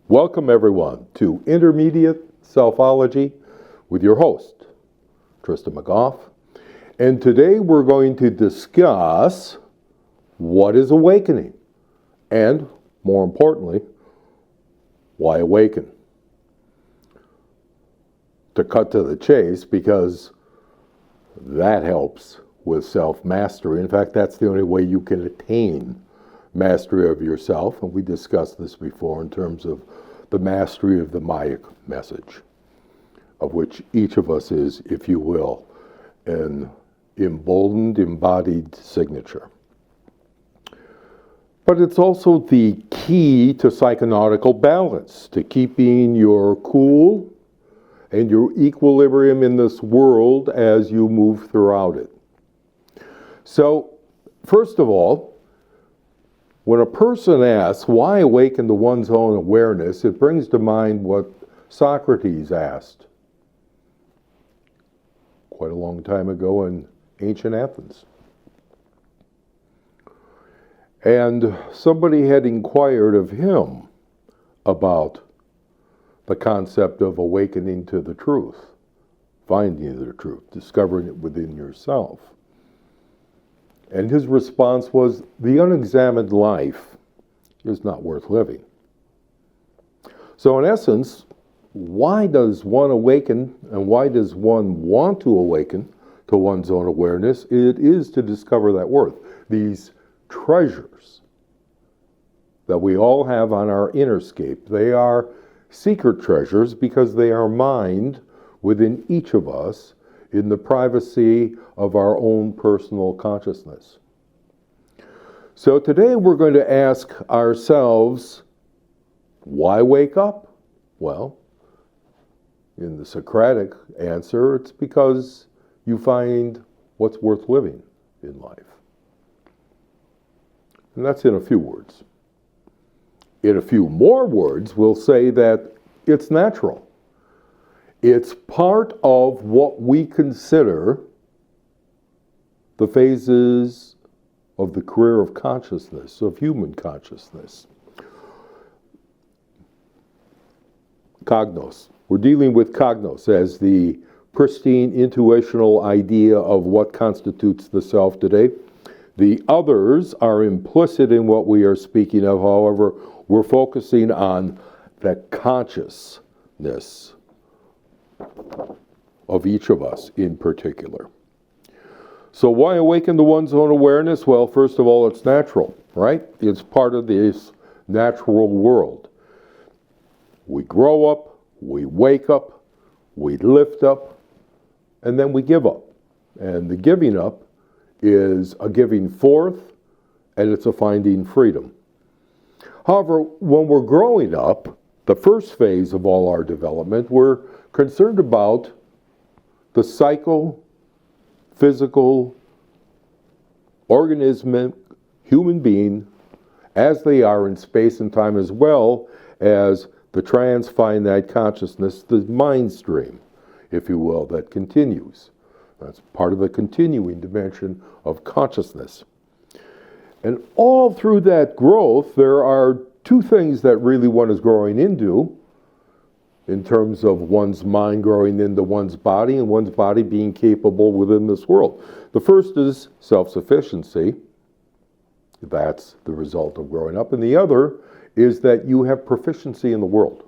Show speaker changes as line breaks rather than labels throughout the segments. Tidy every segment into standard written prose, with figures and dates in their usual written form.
Welcome everyone to Intermediate Selfology with your host, Tristan McGough. And today we're going to discuss what is awakening and, more importantly, why awaken. To cut to the chase, because that helps with self-mastery. In fact, that's the only way you can attain mastery of yourself, and we discussed this before in terms of the mastery of the Maya message, of which each of us is, if you will, an emboldened, embodied signature. But it's also the key to psychonautical balance, to keeping your cool and your equilibrium in this world as you move throughout it. So, first of all, when a person asks, why awaken to one's own awareness, it brings to mind what Socrates asked quite a long time ago in ancient Athens. And somebody had inquired of him about the concept of awakening to the truth, finding the truth, discovering it within yourself. And his response was, the unexamined life is not worth living. So in essence, why does one awaken, and why does one want to awaken to one's own awareness? It is to discover that worth. These treasures that we all have on our innerscape, they are secret treasures because they are mined within each of us in the privacy of our own personal consciousness. So today we're going to ask ourselves, why wake up? Well, in the Socratic answer, it's because you find what's worth living in life. And that's in a few words. In a few more words, we'll say that it's natural. It's part of what we consider the phases of the career of consciousness, of human consciousness. Cognos. We're dealing with cognos as the pristine intuitional idea of what constitutes the self today. The others are implicit in what we are speaking of. However, we're focusing on the consciousness of each of us in particular. So why awaken to one's own awareness? Well, first of all, it's natural, right? It's part of this natural world. We grow up, we wake up, we lift up, and then we give up. And the giving up is a giving forth, and it's a finding freedom. However, when we're growing up, the first phase of all our development, we're concerned about the psycho-physical, organismic, human being as they are in space and time, as well as the trans-finite consciousness, the mind stream, if you will, that continues. That's part of the continuing dimension of consciousness. And all through that growth, there are two things that really one is growing into in terms of one's mind growing into one's body and one's body being capable within this world. The first is self-sufficiency. That's the result of growing up. And the other is that you have proficiency in the world.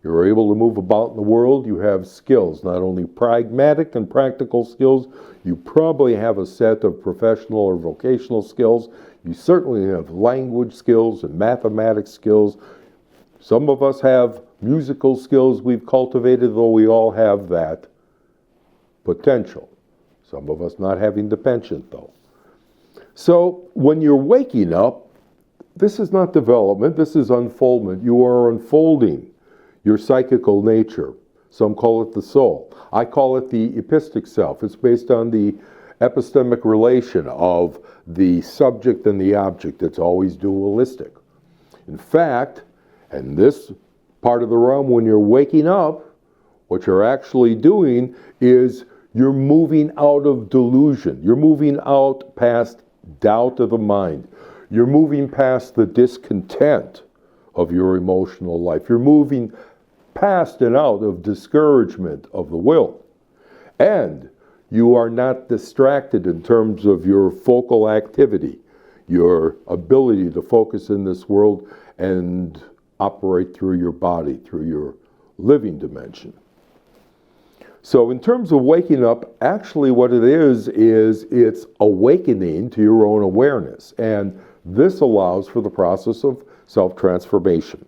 You're able to move about in the world. You have skills, not only pragmatic and practical skills. You probably have a set of professional or vocational skills. You certainly have language skills and mathematics skills. Some of us have musical skills we've cultivated, though we all have that potential. Some of us not having the penchant, though. So when you're waking up, this is not development, this is unfoldment. You are unfolding your psychical nature. Some call it the soul. I call it the epistic self. It's based on the epistemic relation of the subject and the object. It's always dualistic. In fact, and this part of the realm, when you're waking up, what you're actually doing is you're moving out of delusion. You're moving out past doubt of the mind. You're moving past the discontent of your emotional life. You're moving past and out of discouragement of the will. And you are not distracted in terms of your focal activity, your ability to focus in this world and operate through your body, through your living dimension. So in terms of waking up, actually what it is it's awakening to your own awareness. And this allows for the process of self-transformation.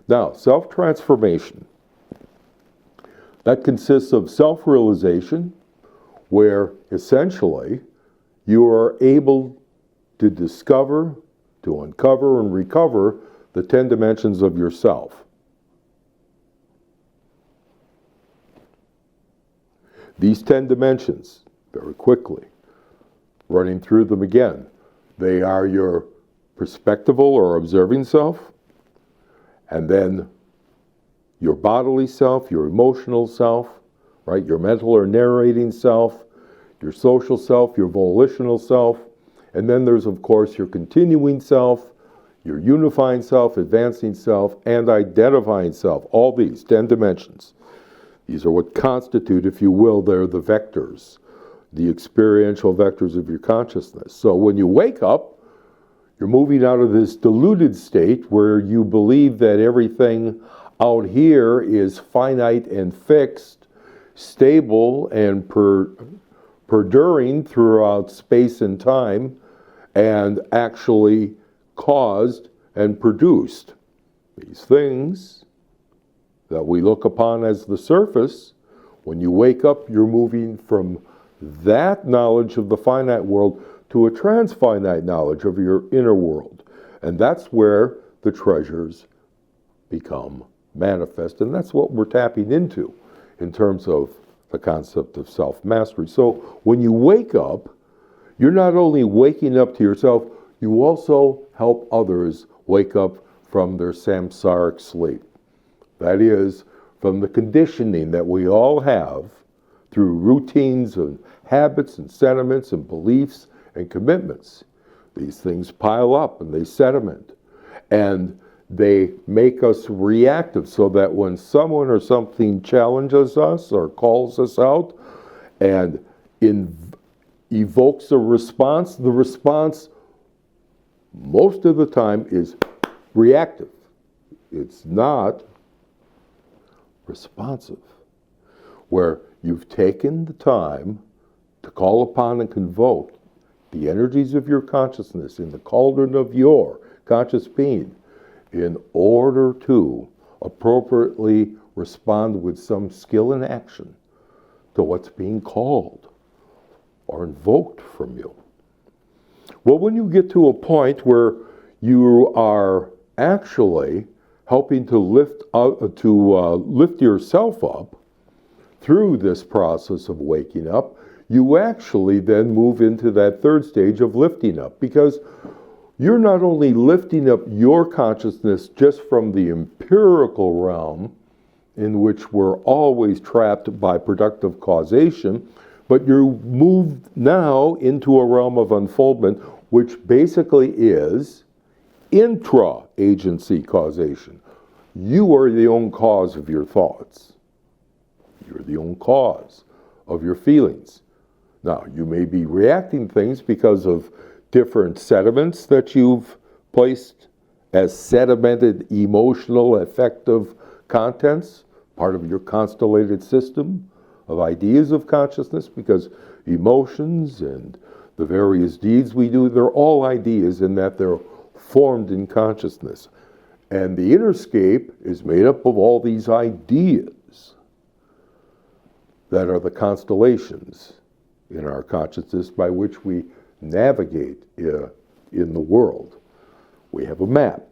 Now, self-transformation, that consists of self-realization, where essentially you are able to discover, to uncover and recover the 10 dimensions of yourself. These 10 dimensions, very quickly, running through them again, they are your perspectival or observing self, and then your bodily self, your emotional self, right? Your mental or narrating self, your social self, your volitional self, and then there's, of course, your continuing self, your unifying self, advancing self, and identifying self. All these 10 dimensions. These are what constitute, if you will, they're the vectors, the experiential vectors of your consciousness. So when you wake up, you're moving out of this deluded state where you believe that everything out here is finite and fixed, stable and perduring throughout space and time, and actually caused and produced these things that we look upon as the surface. When you wake up, you're moving from that knowledge of the finite world to a transfinite knowledge of your inner world. And that's where the treasures become manifest. And that's what we're tapping into in terms of the concept of self-mastery. So when you wake up, you're not only waking up to yourself, you also help others wake up from their samsaric sleep. That is, from the conditioning that we all have through routines and habits and sentiments and beliefs and commitments. These things pile up and they sediment. And they make us reactive so that when someone or something challenges us or calls us out and evokes a response, the response most of the time is reactive. It's not responsive, where you've taken the time to call upon and convoke the energies of your consciousness in the cauldron of your conscious being in order to appropriately respond with some skill and action to what's being called or invoked from you. Well, when you get to a point where you are actually helping to lift yourself up through this process of waking up, you actually then move into that third stage of lifting up, because you're not only lifting up your consciousness just from the empirical realm in which we're always trapped by productive causation, but you're moved now into a realm of unfoldment, which basically is intra-agency causation. You are the own cause of your thoughts. You're the own cause of your feelings. Now, you may be reacting things because of different sediments that you've placed as sedimented emotional affective contents, part of your constellated system of ideas of consciousness, because emotions and the various deeds we do, they're all ideas in that they're formed in consciousness. And the inner scape is made up of all these ideas that are the constellations in our consciousness by which we navigate in the world. We have a map,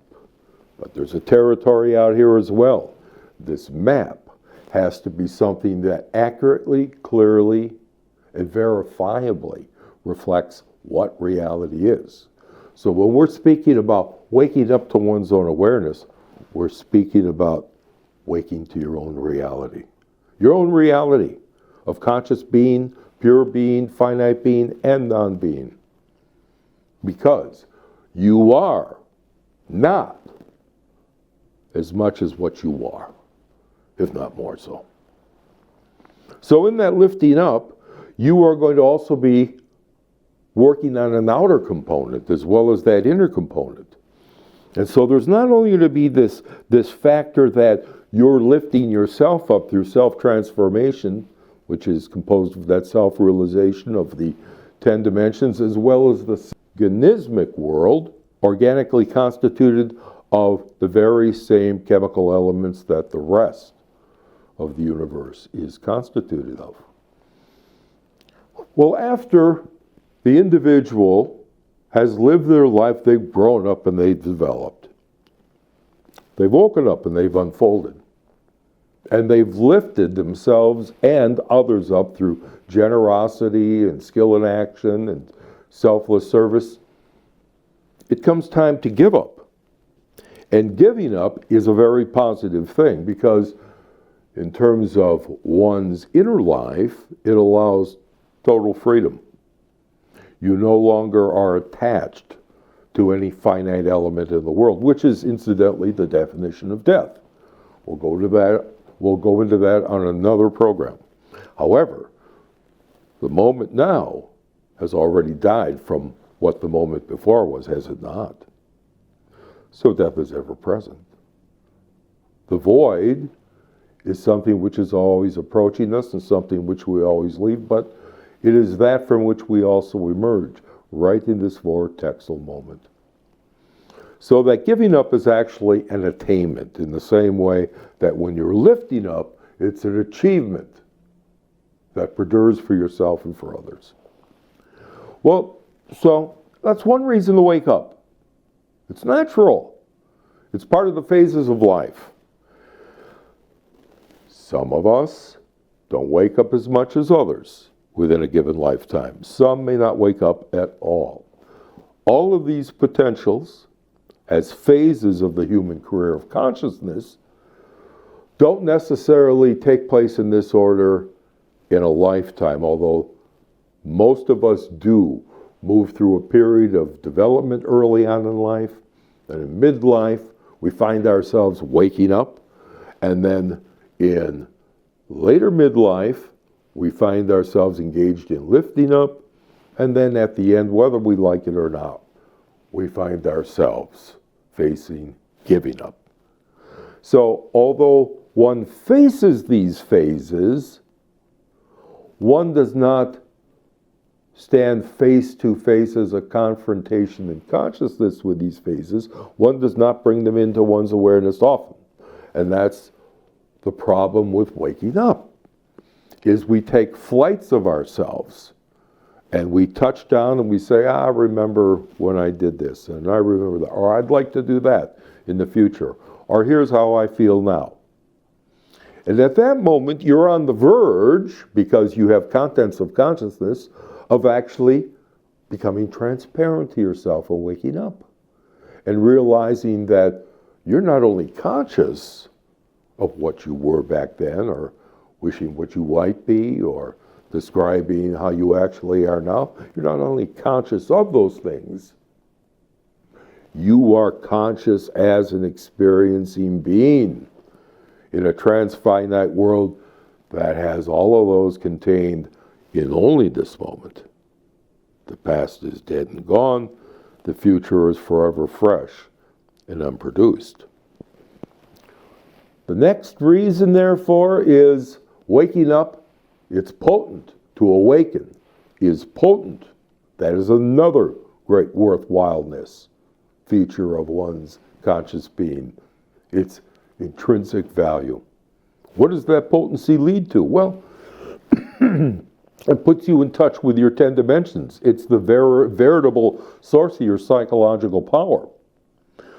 but there's a territory out here as well. This map has to be something that accurately, clearly, and verifiably reflects what reality is. So when we're speaking about waking up to one's own awareness, we're speaking about waking to your own reality. Your own reality of conscious being, pure being, finite being, and non-being. Because you are not as much as what you are, if not more so. So in that lifting up, you are going to also be working on an outer component as well as that inner component. And so there's not only going to be this factor that you're lifting yourself up through self-transformation, which is composed of that self-realization of the 10 dimensions, as well as the organismic world, organically constituted of the very same chemical elements that the rest of the universe is constituted of. Well, after the individual has lived their life, they've grown up and they've developed. They've woken up and they've unfolded. And they've lifted themselves and others up through generosity and skill in action and selfless service. It comes time to give up. And giving up is a very positive thing because in terms of one's inner life, it allows total freedom. You no longer are attached to any finite element in the world, which is incidentally the definition of death. We'll go into that on another program. However, the moment now has already died from what the moment before was, has it not? So death is ever present. The void is something which is always approaching us and something which we always leave, but it is that from which we also emerge, right in this vortexal moment. So that giving up is actually an attainment in the same way that when you're lifting up, it's an achievement that perdures for yourself and for others. Well, so that's one reason to wake up. It's natural. It's part of the phases of life. Some of us don't wake up as much as others within a given lifetime. Some may not wake up at all. All of these potentials, as phases of the human career of consciousness, don't necessarily take place in this order in a lifetime, although most of us do move through a period of development early on in life, and in midlife we find ourselves waking up, and then in later midlife we find ourselves engaged in lifting up, and then at the end, whether we like it or not, we find ourselves facing giving up. So although one faces these phases, one does not stand face to face as a confrontation in consciousness with these phases. One does not bring them into one's awareness often. And that's the problem with waking up, is we take flights of ourselves and we touch down and we say, I remember when I did this, and I remember that, or I'd like to do that in the future, or here's how I feel now. And at that moment, you're on the verge, because you have contents of consciousness, of actually becoming transparent to yourself and waking up. And realizing that you're not only conscious of what you were back then, or wishing what you might be, or describing how you actually are now. You're not only conscious of those things, you are conscious as an experiencing being in a transfinite world that has all of those contained in only this moment. The past is dead and gone. The future is forever fresh and unproduced. The next reason, therefore, is waking up. It's potent. To awaken is potent. That is another great worthwhileness feature of one's conscious being. Its intrinsic value. What does that potency lead to? Well, It puts you in touch with your 10 dimensions. It's the veritable source of your psychological power.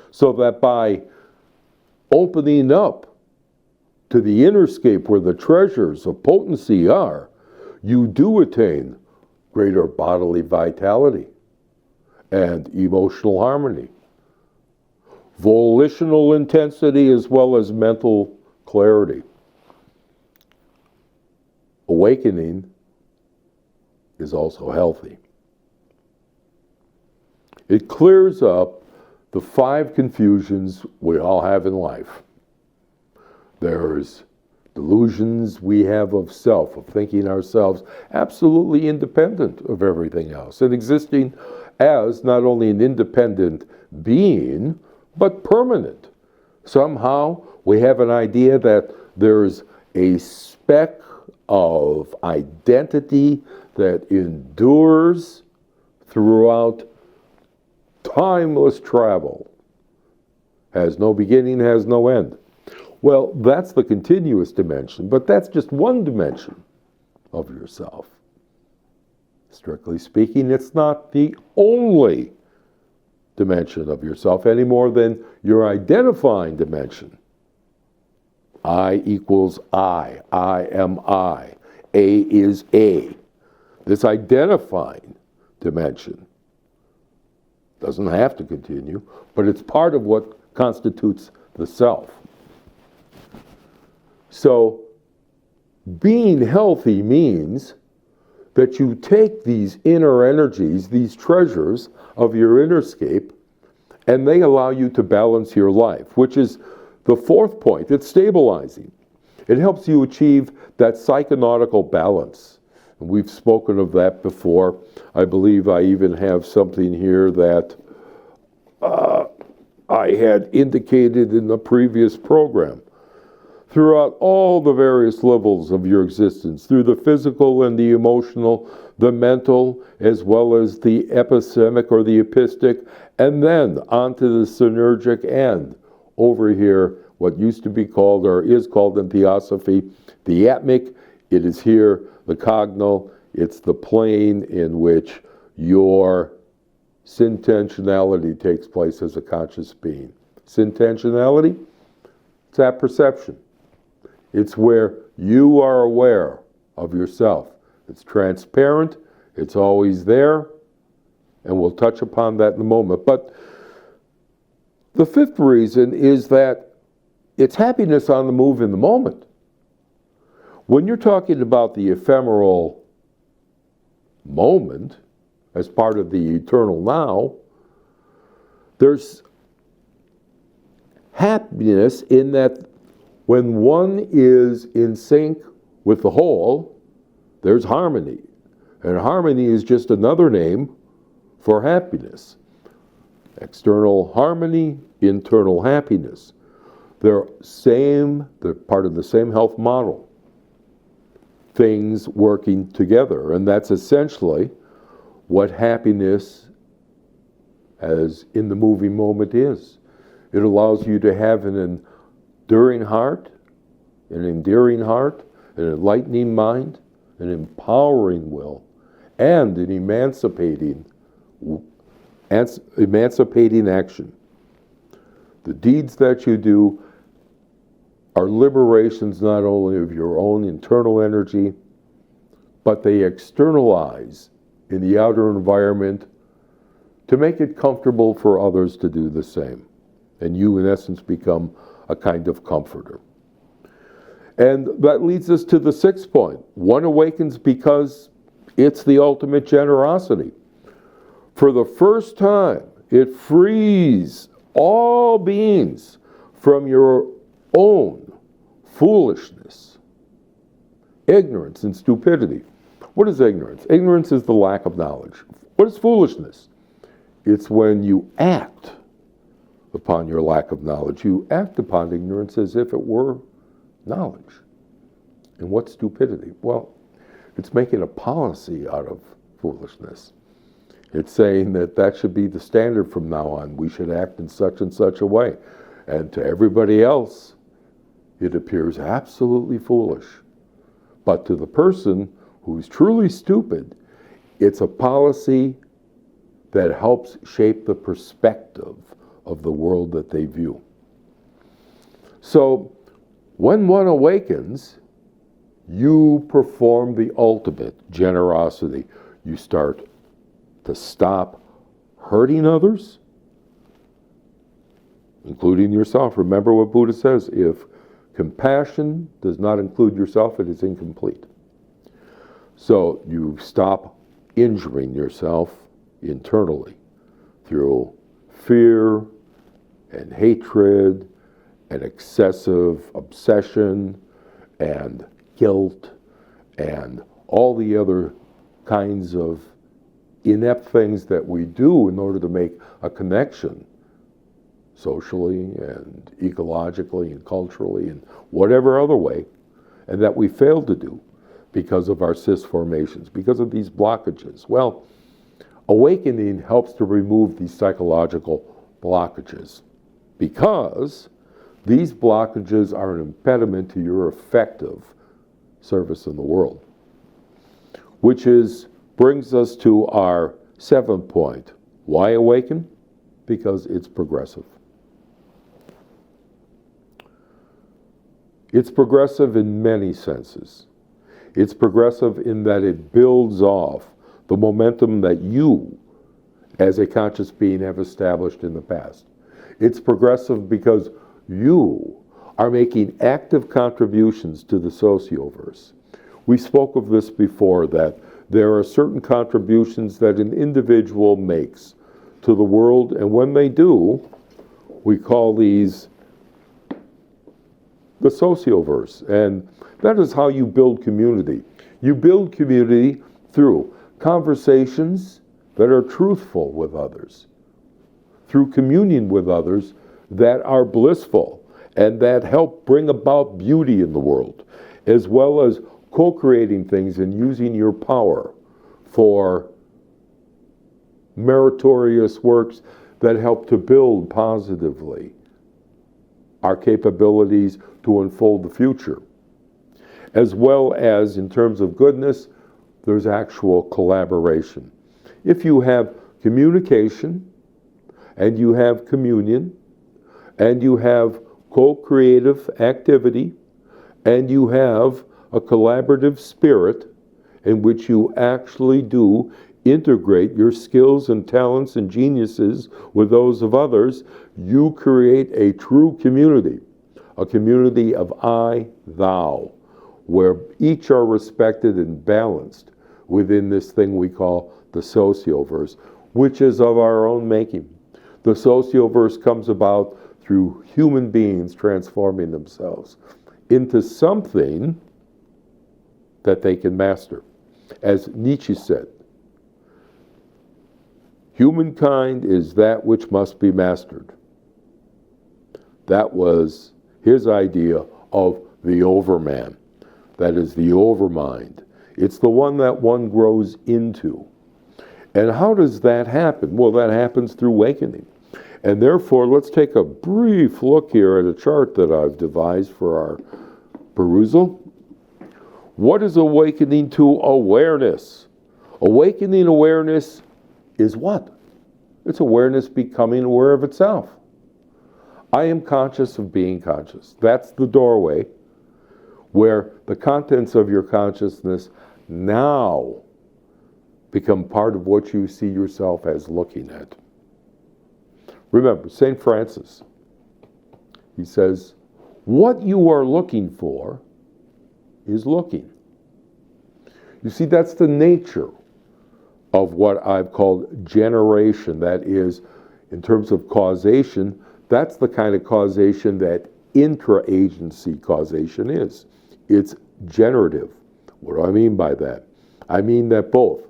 So that by opening up to the innerscape where the treasures of potency are, you do attain greater bodily vitality and emotional harmony, volitional intensity, as well as mental clarity. Awakening is also healthy. It clears up the 5 confusions we all have in life. There's delusions we have of self, of thinking ourselves absolutely independent of everything else, and existing as not only an independent being, but permanent. Somehow we have an idea that there's a speck of identity that endures throughout timeless travel, has no beginning, has no end. Well, that's the continuous dimension, but that's just one dimension of yourself. Strictly speaking, it's not the only dimension of yourself any more than your identifying dimension. I equals I am I, A is A. This identifying dimension doesn't have to continue, but it's part of what constitutes the self. So, being healthy means that you take these inner energies, these treasures of your innerscape, and they allow you to balance your life, which is the 4th point. It's stabilizing. It helps you achieve that psychonautical balance. And we've spoken of that before. I believe I even have something here that I had indicated in the previous program. Throughout all the various levels of your existence, through the physical and the emotional, the mental, as well as the epistemic or the epistic, and then onto the synergic end. Over here, what used to be called, or is called in Theosophy, the atmic. It is here, the cognal. It's the plane in which your syntentionality takes place as a conscious being. Syntentionality, it's that perception. It's where you are aware of yourself. It's transparent, it's always there, and we'll touch upon that in a moment. But the 5th reason is that it's happiness on the move in the moment. When you're talking about the ephemeral moment as part of the eternal now, there's happiness in that when one is in sync with the whole, there's harmony. And harmony is just another name for happiness. External harmony, internal happiness. They're part of the same health model. Things working together. And that's essentially what happiness as in the moving moment is. It allows you to have an enduring heart, an endearing heart, an enlightening mind, an empowering will, and an emancipating action. The deeds that you do are liberations not only of your own internal energy, but they externalize in the outer environment to make it comfortable for others to do the same. And you, in essence, become a kind of comforter. And that leads us to the 6th point. One awakens because it's the ultimate generosity. For the first time, it frees all beings from your own foolishness, ignorance, and stupidity. What is ignorance? Ignorance is the lack of knowledge. What is foolishness? It's when you act upon your lack of knowledge. You act upon ignorance as if it were knowledge. And what's stupidity? Well, it's making a policy out of foolishness. It's saying that that should be the standard from now on. We should act in such and such a way. And to everybody else, it appears absolutely foolish. But to the person who's truly stupid. It's a policy that helps shape the perspective of the world that they view. So when one awakens, you perform the ultimate generosity. You start to stop hurting others, including yourself. Remember what Buddha says, if compassion does not include yourself, it is incomplete. So you stop injuring yourself internally through fear and hatred and excessive obsession and guilt and all the other kinds of inept things that we do in order to make a connection socially and ecologically and culturally and whatever other way, and that we fail to do because of our cis formations, because of these blockages. Well, awakening helps to remove these psychological blockages, because these blockages are an impediment to your effective service in the world. Which brings us to our 7th point. Why awaken? Because it's progressive. It's progressive in many senses. It's progressive in that it builds off the momentum that you, as a conscious being, have established in the past. It's progressive because you are making active contributions to the socioverse. We spoke of this before, that there are certain contributions that an individual makes to the world, and when they do, we call these the socioverse. And that is how you build community. You build community through conversations that are truthful with others, through communion with others that are blissful and that help bring about beauty in the world, as well as co-creating things and using your power for meritorious works that help to build positively our capabilities to unfold the future. As well as, in terms of goodness, there's actual collaboration. If you have communication, and you have communion, and you have co-creative activity, and you have a collaborative spirit in which you actually do integrate your skills and talents and geniuses with those of others, you create a true community, a community of I, thou, where each are respected and balanced within this thing we call the socioverse, which is of our own making. The socioverse comes about through human beings transforming themselves into something that they can master. As Nietzsche said, humankind is that which must be mastered. That was his idea of the overman. That is the overmind. It's the one that one grows into. And how does that happen? Well, that happens through awakening. And therefore, let's take a brief look here at a chart that I've devised for our perusal. What is awakening to awareness? Awakening awareness is what? It's awareness becoming aware of itself. I am conscious of being conscious. That's the doorway where the contents of your consciousness now become part of what you see yourself as looking at. Remember, St. Francis, he says, what you are looking for is looking. You see, that's the nature of what I've called generation. That is, in terms of causation, that's the kind of causation that intra-agency causation is. It's generative. What do I mean by that? I mean that both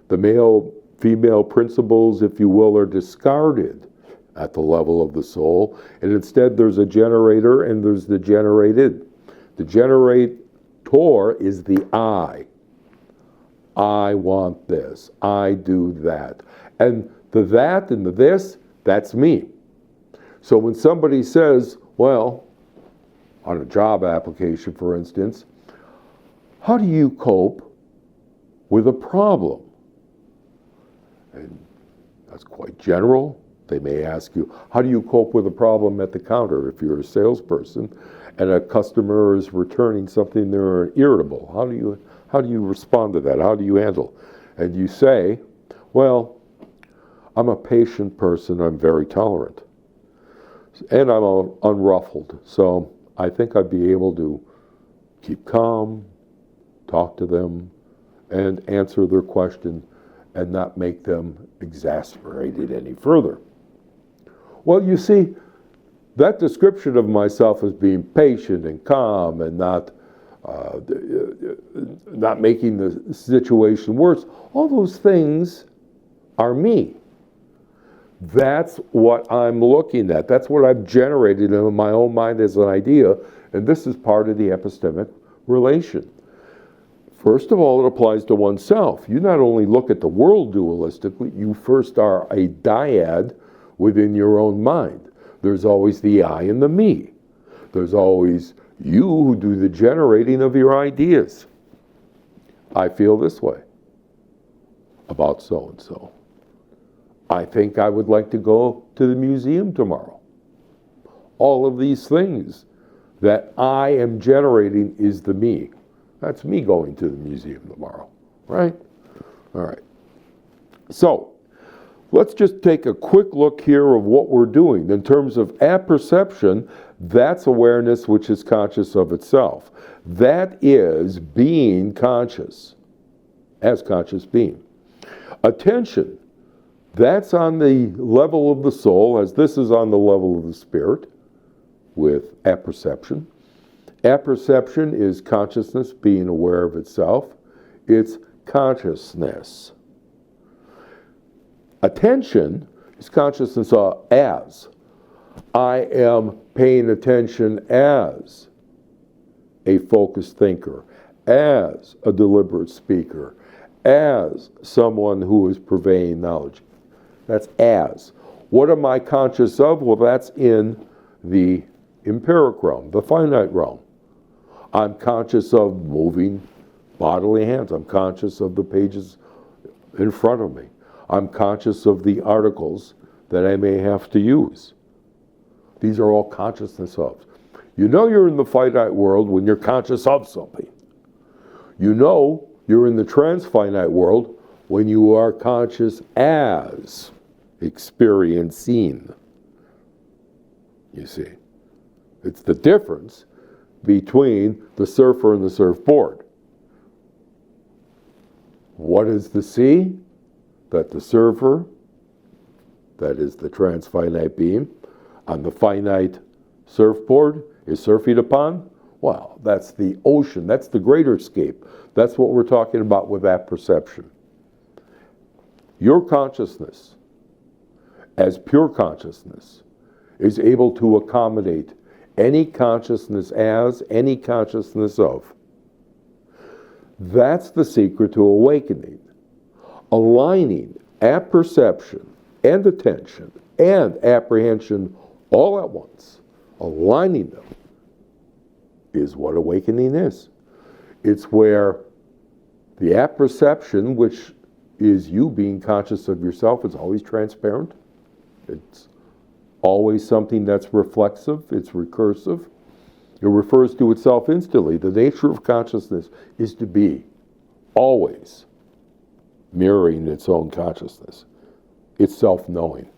the male-female principles, if you will, are discarded at the level of the soul, and instead there's a generator and there's the generated. The generator is the I. I want this. I do that. And the that and the this, that's me. So when somebody says, well, on a job application, for instance, how do you cope with a problem. And that's quite general. They may ask you, how do you cope with a problem at the counter if you're a salesperson and a customer is returning something they're irritable? How do you respond to that? How do you handle? And you say, well, I'm a patient person, I'm very tolerant. And I'm unruffled, so I think I'd be able to keep calm, talk to them, and answer their question and not make them exasperated any further. Well, you see, that description of myself as being patient and calm and not making the situation worse, all those things are me. That's what I'm looking at. That's what I've generated in my own mind as an idea, and this is part of the epistemic relation. First of all, it applies to oneself. You not only look at the world dualistically, you first are a dyad within your own mind. There's always the I and the me. There's always you who do the generating of your ideas. I feel this way about so-and-so. I think I would like to go to the museum tomorrow. All of these things that I am generating is the me. That's me going to the museum tomorrow, right? All right. So, let's just take a quick look here of what we're doing. In terms of apperception, that's awareness which is conscious of itself. That is being conscious, as conscious being. Attention, that's on the level of the soul, as this is on the level of the spirit, with apperception. Apperception is consciousness being aware of itself. It's consciousness. Attention is consciousness as. I am paying attention as a focused thinker, as a deliberate speaker, as someone who is purveying knowledge. That's as. What am I conscious of? Well, that's in the empiric realm, the finite realm. I'm conscious of moving bodily hands. I'm conscious of the pages in front of me. I'm conscious of the articles that I may have to use. These are all consciousness of. You know you're in the finite world when you're conscious of something. You know you're in the transfinite world when you are conscious as experiencing. You see, it's the difference between the surfer and the surfboard. What is the sea? That the surfer, that is the transfinite being, on the finite surfboard is surfing upon? Well, that's the ocean. That's the greater escape. That's what we're talking about with that perception. Your consciousness, as pure consciousness, is able to accommodate any consciousness as, any consciousness of. That's the secret to awakening. Aligning apperception and attention and apprehension all at once, aligning them, is what awakening is. It's where the apperception, which is you being conscious of yourself, is always transparent. It's always something that's reflexive, it's recursive. It refers to itself instantly. The nature of consciousness is to be always mirroring its own consciousness. It's self-knowing.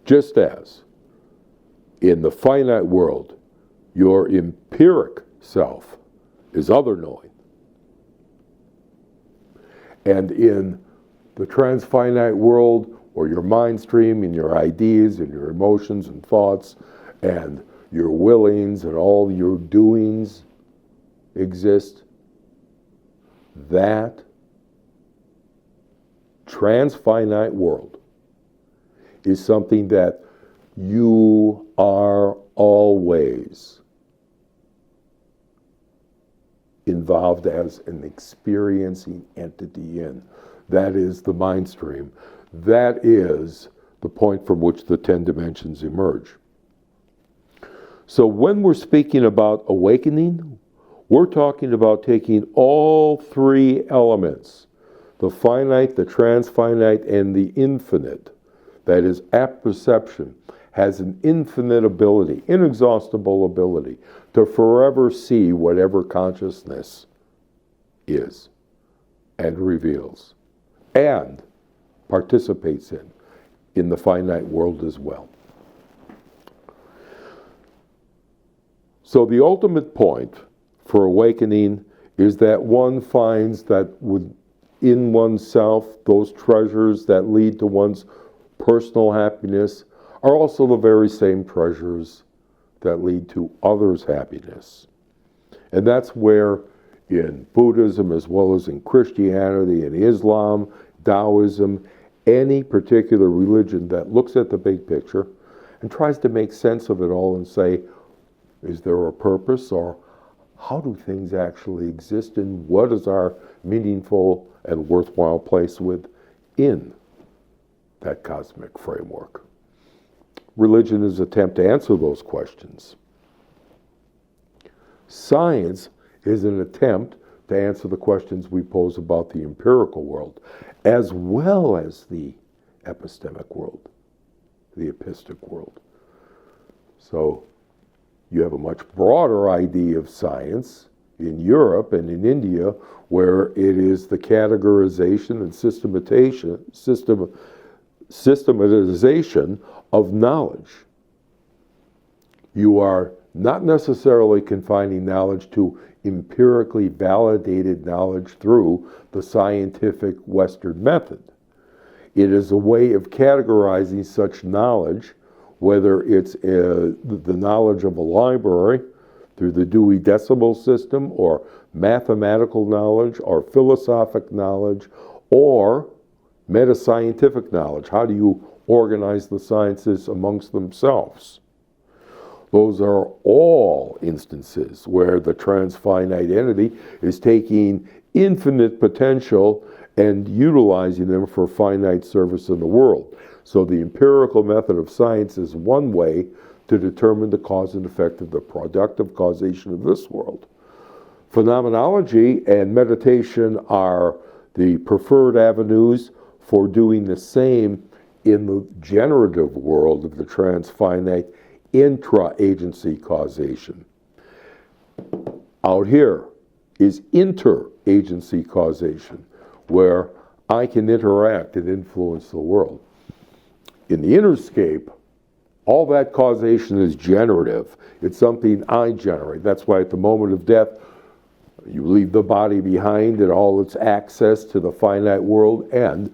Just as in the finite world, your empiric self is other-knowing. And in the transfinite world, or your mind stream and your ideas and your emotions and thoughts and your willings and all your doings exist, that transfinite world is something that you are always involved as an experiencing entity in. That is the mind stream. That is the point from which the 10 dimensions emerge. So when we're speaking about awakening, We're talking about taking all three elements, the finite, the transfinite, and the infinite, that is, apperception, has an infinite ability, inexhaustible ability, to forever see whatever consciousness is and reveals and participates in the finite world as well. So the ultimate point for awakening is that one finds that within oneself, those treasures that lead to one's personal happiness are also the very same treasures that lead to others' happiness. And that's where in Buddhism, as well as in Christianity and Islam, Taoism, any particular religion that looks at the big picture and tries to make sense of it all and say, is there a purpose, or how do things actually exist, and what is our meaningful and worthwhile place within that cosmic framework? Religion is an attempt to answer those questions. Science is an attempt to answer the questions we pose about the empirical world, as well as the epistemic world, the epistic world. So you have a much broader idea of science in Europe and in India, where it is the categorization and systematization of knowledge. You are not necessarily confining knowledge to empirically validated knowledge through the scientific Western method. It is a way of categorizing such knowledge, whether it's the knowledge of a library through the Dewey Decimal System, or mathematical knowledge, or philosophic knowledge, or metascientific knowledge. How do you organize the sciences amongst themselves? Those are all instances where the transfinite entity is taking infinite potential and utilizing them for finite service in the world. So the empirical method of science is one way to determine the cause and effect of the productive causation of this world. Phenomenology and meditation are the preferred avenues for doing the same in the generative world of the transfinite intra-agency causation. Out here is inter-agency causation, where I can interact and influence the world. In the interscape, all that causation is generative. It's something I generate. That's why at the moment of death, you leave the body behind and all its access to the finite world, and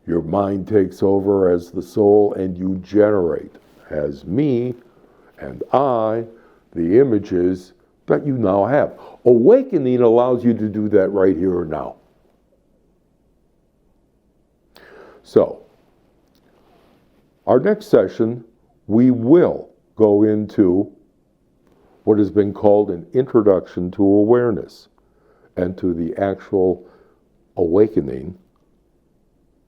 your mind takes over as the soul, and you generate as me and I the images that you now have. Awakening allows you to do that right here and now. So, our next session, we will go into what has been called an introduction to awareness and to the actual awakening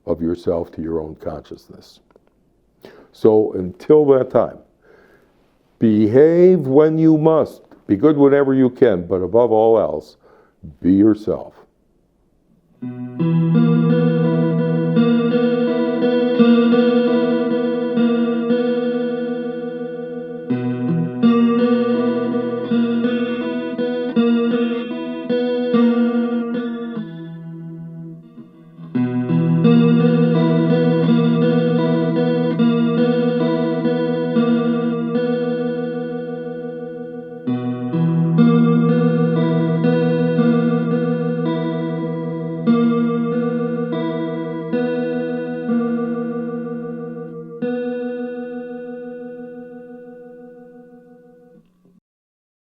of yourself to your own consciousness. So until that time, behave when you must, be good whenever you can, but above all else, be yourself.